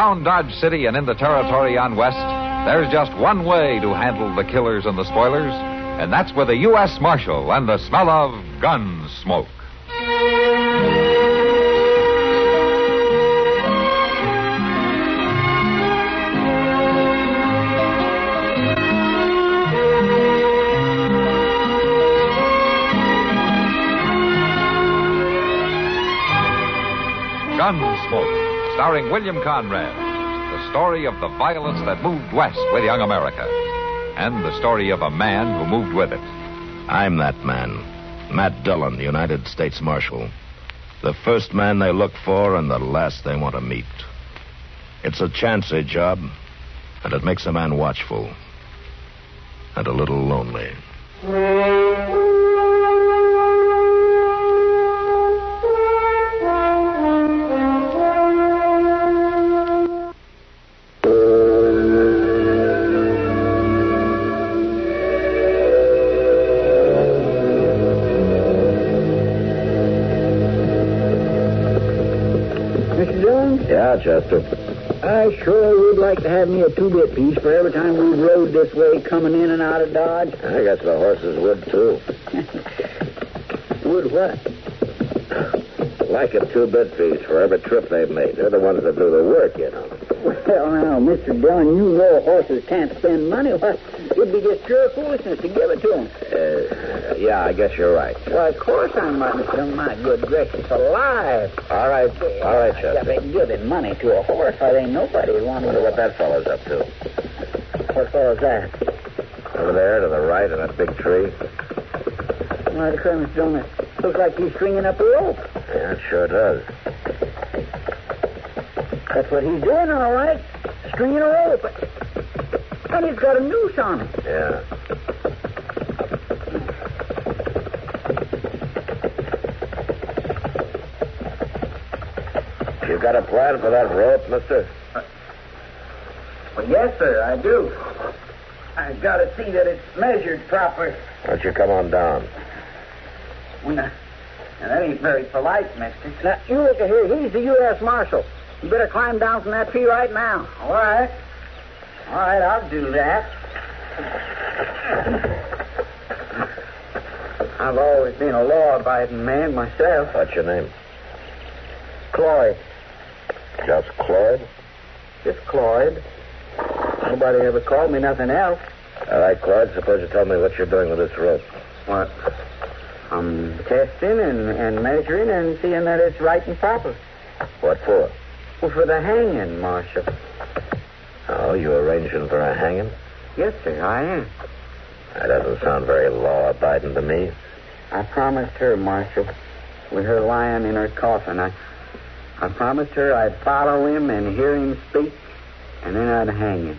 Around Dodge City and in the territory on West, there's just one way to handle the killers and the spoilers, and that's with a U.S. Marshal and the smell of Gunsmoke. Gunsmoke, starring William Conrad. The story of the violence that moved west with young America. And the story of a man who moved with it. I'm that man. Matt Dillon, United States Marshal. The first man they look for and the last they want to meet. It's a chancy job, and it makes a man watchful. And a little lonely. Chester. I sure would like to have me a two-bit piece for every time we rode this way coming in and out of Dodge. I guess the horses would, too. Would what? Like a two-bit piece for every trip they've made. They're the ones that do the work, you know. Well, now, Mr. Dillon, you know horses can't spend money. What? It'd be just pure foolishness to give it to them. Yeah, I guess you're right. Well, of course I'm right, Mr. Dillon. My good gracious, alive. All right, Chester. If they giving money to a horse, there ain't nobody wanting I wonder what that fellow's up to. What fellow's that? Over there to the right in that big tree. Why, the Colonel, Mr. Dillon, it looks like he's stringing up a rope. Yeah, it sure does. That's what he's doing, all right. Stringing a rope. And he's got a noose on it. Yeah. You got a plan for that rope, mister? Well, yes, sir, I do. I've got to see that it's measured proper. Why don't you come on down? Well, now, that ain't very polite, mister. Now, you look at here. He's the U.S. Marshal. You better climb down from that tree right now. All right. All right, I'll do that. I've always been a law-abiding man myself. What's your name? Cloyd. Just Cloyd? Just Cloyd. Nobody ever called me nothing else. All right, Cloyd, suppose you tell me what you're doing with this rope. What? I'm testing and measuring and seeing that it's right and proper. What for? Well, for the hanging, Marshal. Oh, you arranging for a hanging? Yes, sir, I am. That doesn't sound very law-abiding to me. I promised her, Marshal, with her lying in her coffin. I promised her I'd follow him and hear him speak, and then I'd hang him.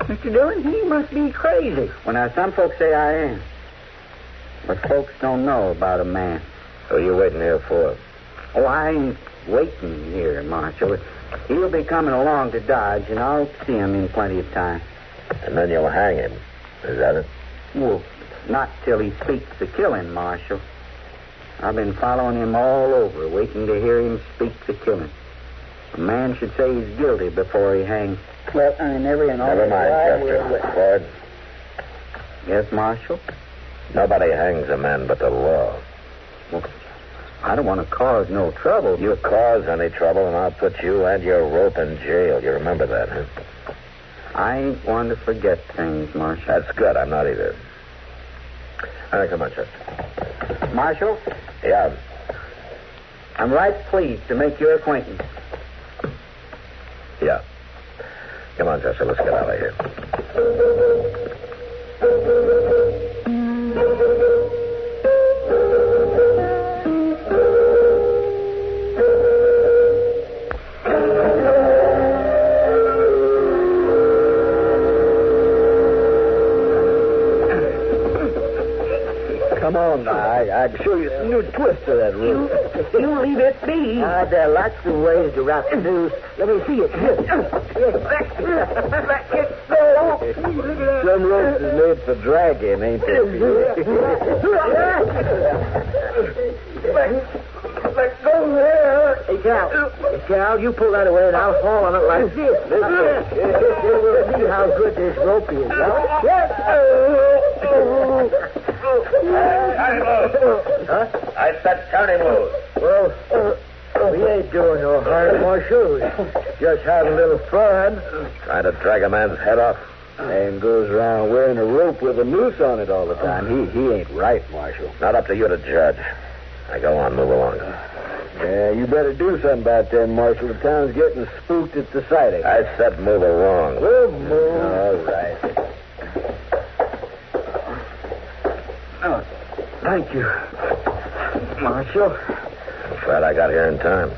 Mr. Dillon, he must be crazy. Well, now, some folks say I am. But folks don't know about a man. Who are you waiting here for? Oh, I ain't waiting here, Marshal. He'll be coming along to Dodge, and I'll see him in plenty of time. And then you'll hang him. Is that it? Well, not till he speaks the killing, Marshal. I've been following him all over, waiting to hear him speak the killing. A man should say he's guilty before he hangs. Well, I never in all Never mind, Chester. Cloyd. Yes, Marshal? Nobody hangs a man but the law. Well, I don't want to cause no trouble. You cause any trouble, and I'll put you and your rope in jail. You remember that, huh? I ain't one to forget things, Marshal. That's good. I'm not either. All right, come on, Chester. Marshal? Yeah? I'm right pleased to make your acquaintance. Yeah. Come on, Chester. Let's get out of here. Come on, I'd show you some new twists of that rope. You leave it be. There are lots of ways to wrap the noose. Let me see it. Here. Let it go. Some ropes is made for dragging, ain't they? Let go there. Hey, Cal, you pull that away and I'll fall on it like this. We'll see how good this rope is. Turn him loose. Huh? I said turn him loose. Well, we ain't doing no harm, Marshal. Just having a little fun. Trying to drag a man's head off. Man goes around wearing a rope with a noose on it all the time. He ain't right, Marshal. Not up to you to judge. Now go on, move along. Yeah, you better do something about that, Marshal. The town's getting spooked at the sight of you. I said move along. We'll move. All right. Oh, thank you, Marshal. I'm glad I got here in time.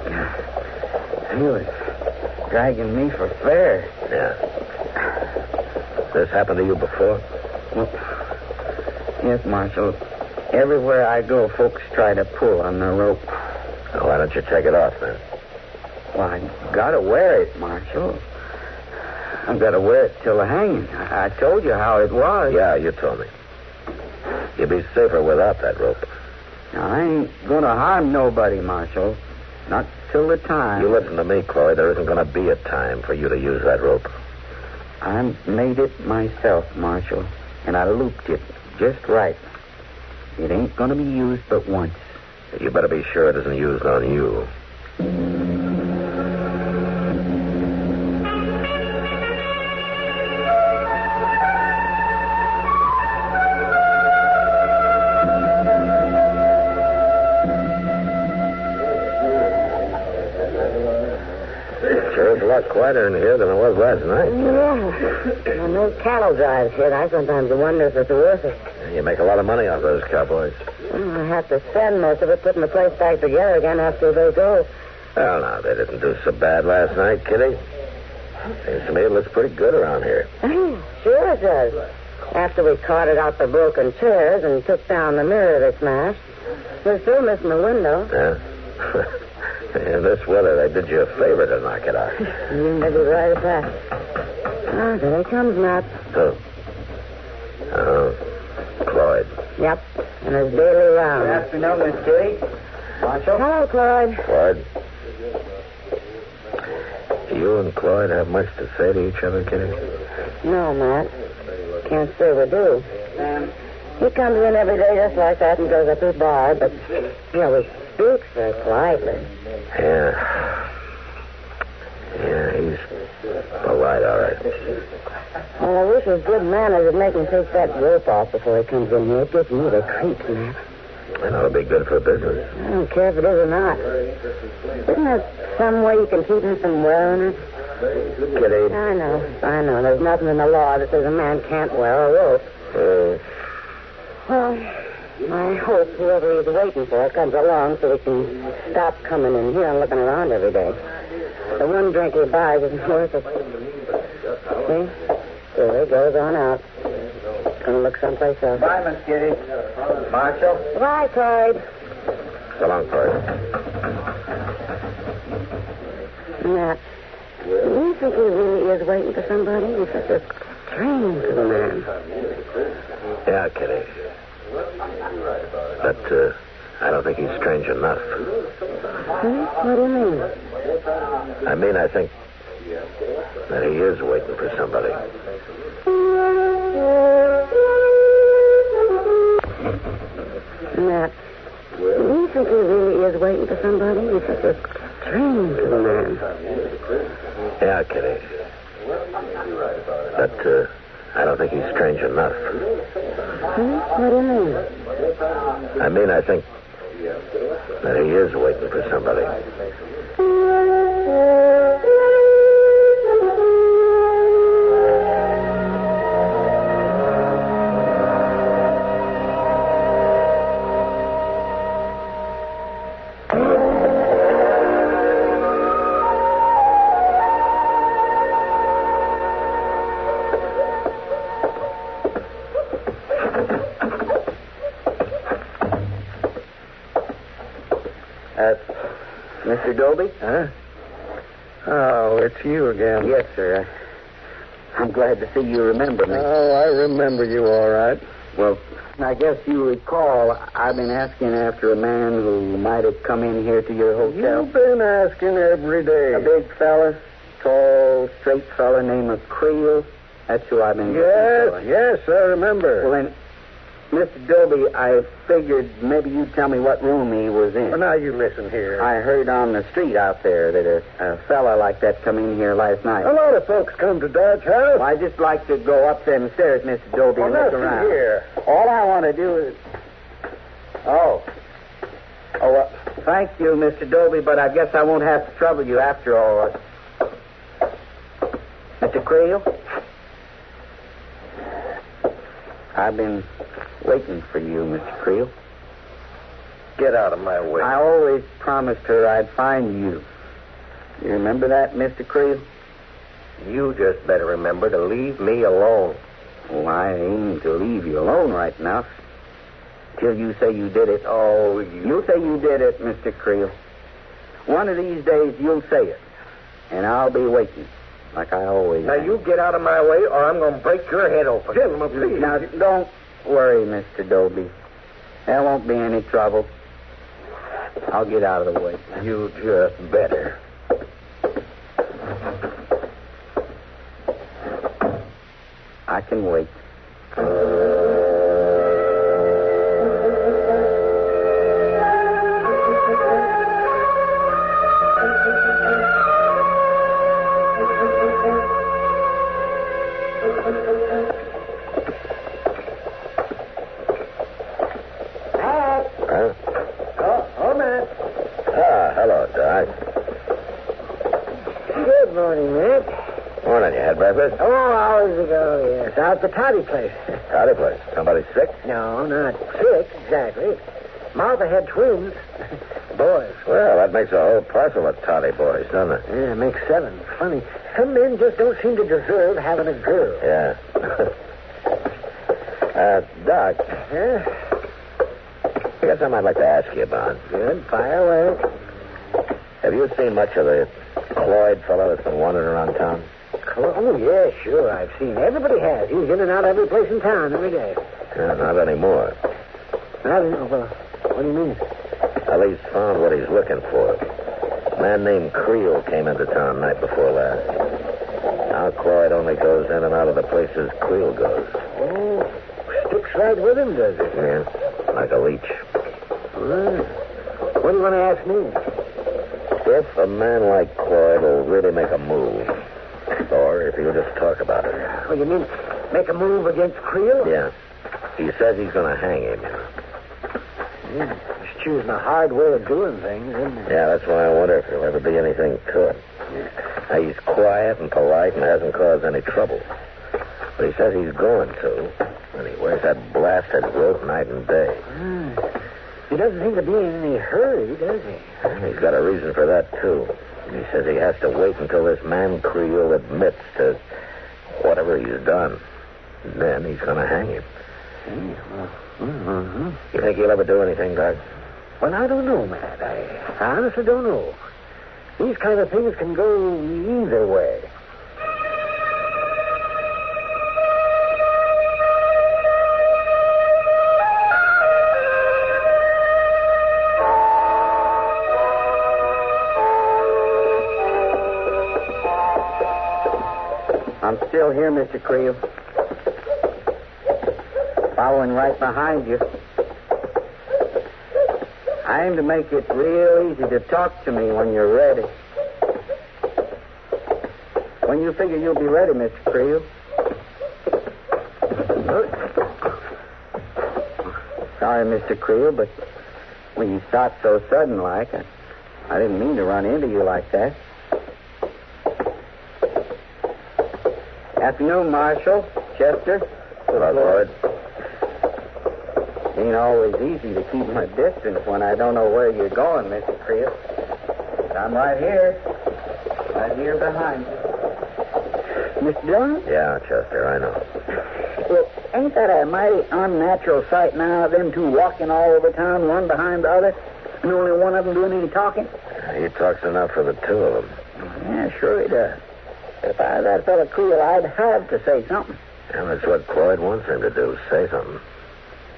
He was dragging me for fair. Yeah. This happened to you before? Well, yes, Marshal. Everywhere I go, folks try to pull on the rope. Well, why don't you take it off, then? Well, I gotta wear it, Marshal. I've gotta wear it till the hanging. I told you how it was. Yeah, you told me. You'd be safer without that rope. Now, I ain't gonna harm nobody, Marshal. Not till the time. You listen to me, Chloe. There isn't gonna be a time for you to use that rope. I made it myself, Marshal, and I looped it just right. It ain't gonna be used but once. You better be sure it isn't used on you. Sure is a lot quieter in here than it was last night. Yeah. When those cattle drives hit, I sometimes wonder if it's worth it. You make a lot of money off those cowboys. Well, I have to spend most of it putting the place back together again after they go. Well, now, they didn't do so bad last night, Kitty. Seems to me it looks pretty good around here. Sure it does. After we carted out the broken chairs and took down the mirror they smashed, we're still missing the window. Yeah? In this weather, they did you a favor to knock it out. You may be right at that. Ah, there he comes, Matt. Who? Cloyd. Yep, and his daily round. Good afternoon, Miss Kitty. Marshal? Hello, Cloyd. Cloyd? Do you and Cloyd have much to say to each other, Kitty? No, Matt. Can't say we do. He comes in every day just like that and goes up his bar, but, he speaks very politely. Yeah. Yeah, he's polite, all right. Well, I wish his good manners would make him take that rope off before he comes in here. It gives me the creeps, man. And it'll be good for business. I don't care if it is or not. Isn't there some way you can keep him from wearing it? Kitty. I know. There's nothing in the law that says a man can't wear a rope. Well, I hope whoever he's waiting for comes along so we can stop coming in here and looking around every day. The one drink he buys isn't worth it. See? There he goes on out. Gonna look someplace else. Bye, Miss Kitty. Marshal? Bye, Clyde. So long, Cloyd. Matt, do you think he really is waiting for somebody? He's such a strange little man. Yeah, Kitty. But, I don't think he's strange enough. What do you mean? I mean, I think that he is waiting for somebody. Matt, do you think he really is waiting for somebody? He's such a strange little man. Yeah, Kitty. But, I don't think he's strange enough. What do you mean? I mean, I think that he is waiting for somebody. Mr. Dobie? Huh? Oh, it's you again. Yes, sir. I'm glad to see you remember me. Oh, I remember you all right. Well, I guess you recall I've been asking after a man who might have come in here to your hotel. You've been asking every day. A big fella, tall, straight fella named Creel. That's who I've been looking for. Yes, I remember. Well, then, Mr. Dobie, I figured maybe you'd tell me what room he was in. Well, now you listen here. I heard on the street out there that a fella like that come in here last night. A lot of folks come to Dodge House. Well, I just like to go up them stairs, Mr. Dobie, and look around. Here. All I want to do is... Oh, thank you, Mr. Dobie, but I guess I won't have to trouble you after all. Mr. Creel? I've been waiting for you, Mr. Creel. Get out of my way. I always promised her I'd find you. You remember that, Mr. Creel? You just better remember to leave me alone. Oh, I aim to leave you alone right now. Till you say you did it. Oh, you say you did it, Mr. Creel. One of these days you'll say it. And I'll be waiting, like I always Now, am. you get out of my way, or I'm going to break your head open. Gentlemen, please. Now, don't worry, Mr. Dobie. There won't be any trouble. I'll get out of the way. You just better. I can wait. Matt. Hello, Doc. Good morning, Matt. Morning. You had breakfast? Oh, hours ago, yes. Out at the toddy place. Howdy, place. Somebody sick? No, not sick, exactly. Martha had twins. Boys. Well, that makes a whole parcel of toddy boys, doesn't it? Yeah, makes 7. Funny. Some men just don't seem to deserve having a girl. Yeah. Doc, Huh? I got something I'd like to ask you about. Good. Fire away. Have you seen much of the Cloyd fellow that's been wandering around town? Oh, yeah, sure. I've seen. Everybody has. He's in and out of every place in town every day. Not anymore. I don't know. Well, what do you mean? Well, he's found what he's looking for. A man named Creel came into town night before last. Now Cloyd only goes in and out of the places Creel goes. Oh, sticks right with him, does it? Yeah, like a leech. Well, what do you want to ask me? If a man like Cloyd will really make a move, or if he'll just talk about it. Well, you mean make a move against Creel? Yeah. He says he's going to hang him. Yeah, he's choosing a hard way of doing things, isn't he? Yeah, that's why I wonder if there'll ever be anything to it. Now, he's quiet and polite and hasn't caused any trouble. But he says he's going to. And he wears that blasted rope night and day. He doesn't seem to be in any hurry, does he? And he's got a reason for that, too. He says he has to wait until this man Creel admits to whatever he's done. And then he's going to hang him. You think he'll ever do anything, Doc? Well, I don't know, Matt. I honestly don't know. These kind of things can go either way. I'm still here, Mr. Creel. Following right behind you. I aim to make it real easy to talk to me when you're ready. When you figure you'll be ready, Mr. Creel. Sorry, Mr. Creel, but when you start so sudden like, I didn't mean to run into you like that. Afternoon, Marshal. Chester. Hello, Cloyd. Ain't always easy to keep my distance when I don't know where you're going, Mr. Creel. But I'm right here. Right here behind you. Mr. Dillon? Yeah, Chester, I know. Well, ain't that a mighty unnatural sight now, them two walking all over town, one behind the other, and only one of them doing any talking? He talks enough for the two of them. Yeah, sure he does. If I was that fella Creel, I'd have to say something. And that's what Cloyd wants him to do, say something.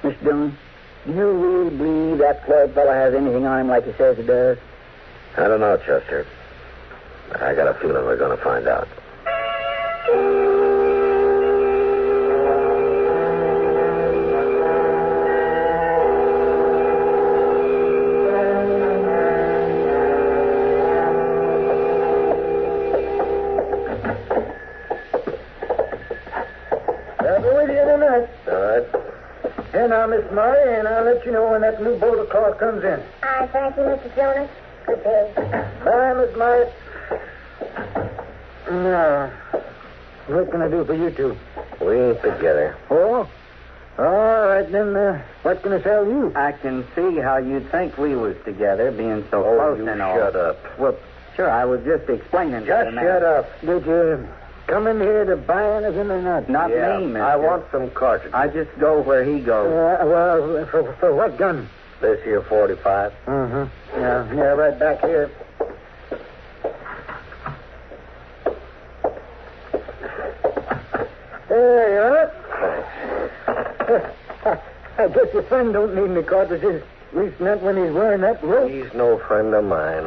Mr. Dillon, do you really believe that Floyd fellow has anything on him like he says he does? I don't know, Chester. I got a feeling we're going to find out. I'll be with you tonight. All right. Here now, Miss Murray, and I'll let you know when that new bolt of cloth comes in. I thank you, Mr. Jonas. Good day. Bye, Miss Murray. Now, what can I do for you two? We ain't together. Oh? All right, then, what can I tell you? I can see how you'd think we was together, being so close you and all. shut up. Well, sure, I was just explaining to Just the man. shut up. Did you come in here to buy anything or not? Not Yeah, me, mister. I want some cartridges. I just go where he goes. Well, for what gun? This here 45. Uh-huh. Yeah, right back here. There you are. I guess your friend don't need any cartridges. At least not when he's wearing that rope. He's no friend of mine.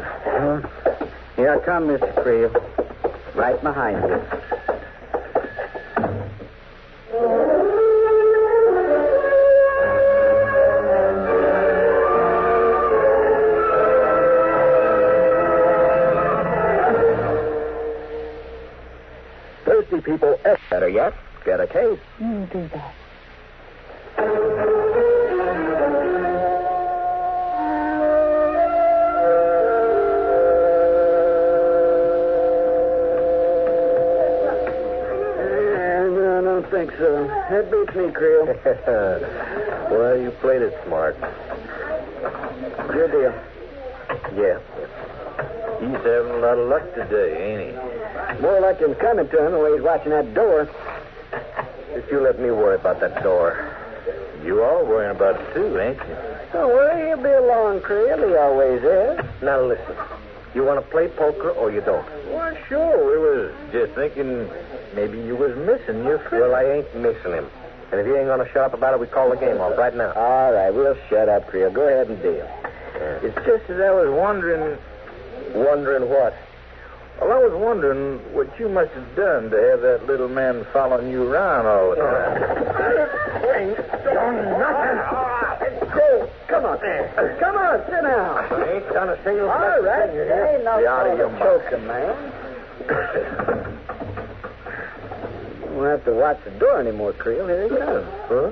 Here I come, Mr. Creel. Right behind you. Thirsty people, better yet, get a case. You do that. No, I don't think so. That beats me, Creel. Well, you played it smart. Your deal. Yeah. He's having a lot of luck today, ain't he? More luck than coming to him the way he's watching that door. Just you let me worry about that door. You are worrying about it, too, ain't you? Don't worry, he'll be along, Creel. He always is. Now, listen. You want to play poker or you don't? Well, sure. We was just thinking maybe you was missing your friend. Well, I ain't missing him. And if you ain't going to shut up about it, we call the game off right now. All right, we'll shut up, Creel. Go ahead and deal. It's just as I was wondering. Wondering what? Well, I was wondering what you must have done to have that little man following you around all the time. Let's go. Come on. Come on, sit down. I ain't done a single All right. There ain't no Be out of your choking, man. You won't have to watch the door anymore, Creel. Here he comes. Huh?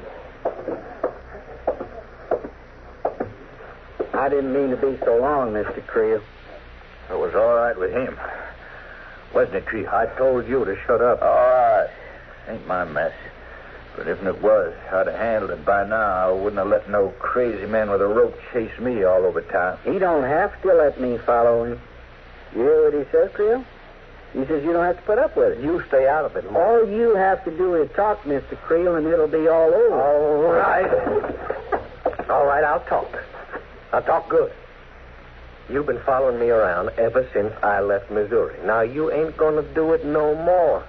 I didn't mean to be so long, Mr. Creel. It was all right with him. Wasn't it, Tree? I told you to shut up. All right. Ain't my mess. But if it was, I'd have handled it by now. I wouldn't have let no crazy man with a rope chase me all over town. He don't have to let me follow him. You hear what he says, Creel? He says you don't have to put up with it. You stay out of it, Mark. All you have to do is talk, Mr. Creel, and it'll be all over. All right. All right, I'll talk. I'll talk good. You've been following me around ever since I left Missouri. Now, you ain't going to do it no more.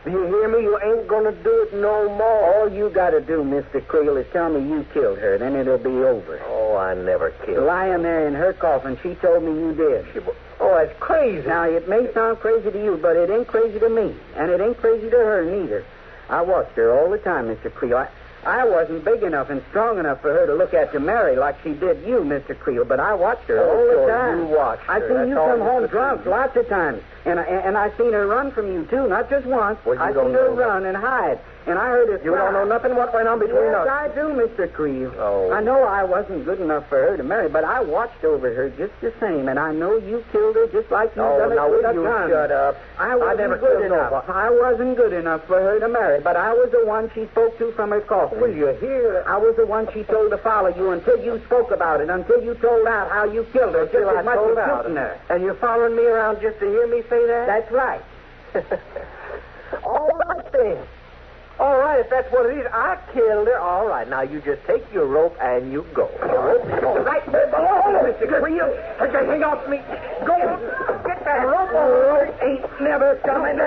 Do you hear me? You ain't going to do it no more. All you got to do, Mr. Creel, is tell me you killed her. Then it'll be over. Oh, I never killed. Lying there in her coffin, she told me you did. Oh, that's crazy. Now, it may sound crazy to you, but it ain't crazy to me. And it ain't crazy to her neither. I watched her all the time, Mr. Creel. I wasn't big enough and strong enough for her to look at to marry like she did you, Mr. Creel, but I watched her all the time. You watched her. I seen you come home drunk lots of times. And I seen her run from you, too, not just once. Well, I seen her run and hide. And I heard her You don't know nothing what went on between yes, us. I do, Mr. Creel. Oh. I know I wasn't good enough for her to marry, but I watched over her just the same, and I know you killed her just like you done it now, with will a you gun. shut up? I wasn't never good killed enough. nobody. I wasn't good enough for her to marry, but I was the one she spoke to from her coffin. Will you hear? I was the one she told to follow you until you spoke about it, until you told out how you killed her, just as much as shooting her. And you're following me around just to hear me say that? That's right. All right, then. All right, if that's what it is, I killed her. All right, now you just take your rope and you go. All right, Mr. Creel. Take your thing off me. Go on. Get that rope. Rope ain't never coming.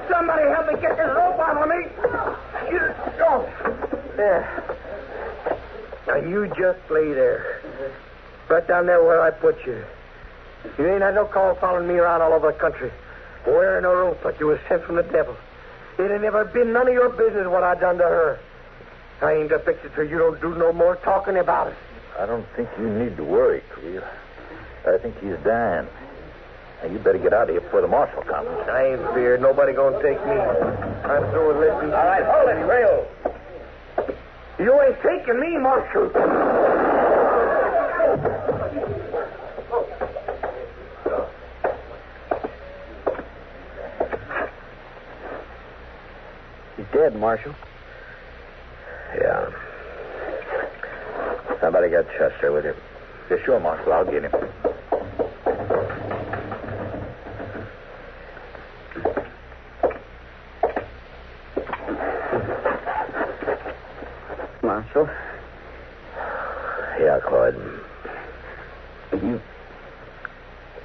Somebody help me get this rope out of me. There. Now, you just lay there. Right down there where I put you. You ain't had no call following me around all over the country. Wearing a rope like you was sent from the devil. It ain't never been none of your business what I done to her. I ain't to fix it so you don't do no more talking about it. I don't think you need to worry, Creel. I think he's dying. Now, you better get out of here before the marshal comes. I ain't feared. Nobody gonna take me. I'm through with listening. All right, hold it, Creel. You ain't taking me, Marshal. He's dead, Marshal. Yeah. Somebody got Chester with him. Yeah, sure, Marshal. I'll get him. Marshal? Yeah, Clyde.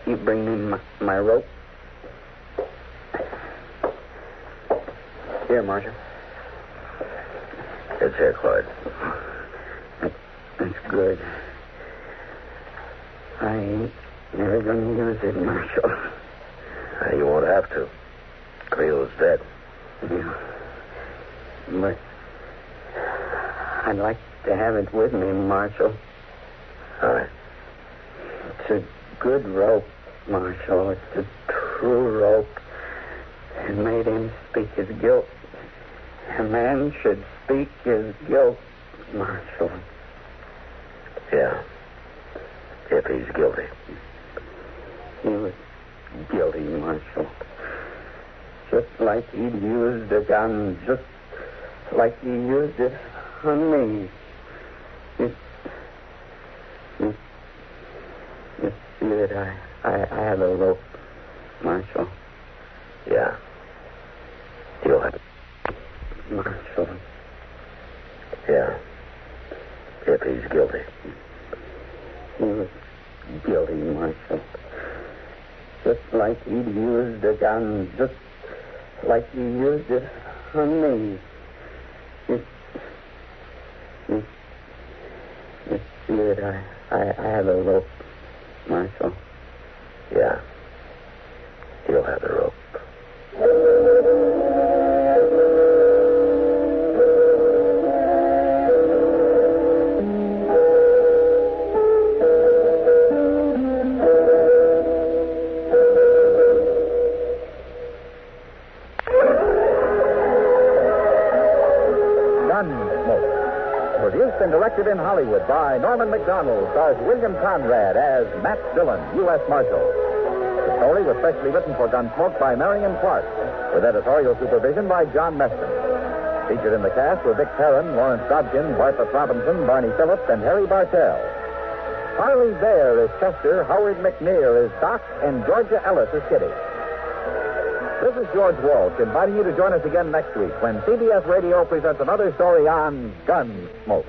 You bring me my rope? Here, Marshal. It's here, Clyde. That's good. I ain't never gonna use it, Marshal. You won't have to. Creel's dead. Yeah. But I'd like to have it with me, Marshal. All right. It's a good rope, Marshal. It's a true rope. It made him speak his guilt. A man should speak his guilt, Marshal. Yeah. If he's guilty. He was guilty, Marshal. Just like he'd used a gun, just like he used it on me. You see that I have a rope, Marshal. Yeah. You'll have it. Marshal. Yeah. If he's guilty. He was guilty, Marshal. Just like he'd used a gun, just like he used it on me. You see that I have a rope, Marshal. Yeah. You'll have the rope. Gunsmoke. Produced and directed in Hollywood by Norman Macdonnell, stars William Conrad as Matt Dillon, U.S. Marshal. The story was specially written for Gunsmoke by Marion Clark, with editorial supervision by John Meston. Featured in the cast were Vic Perrin, Lawrence Dobkin, Bartlett Robinson, Barney Phillips, and Harry Bartell. Harley Bear is Chester, Howard McNear is Doc, and Georgia Ellis is Kitty. This is George Walsh inviting you to join us again next week when CBS Radio presents another story on Gunsmoke.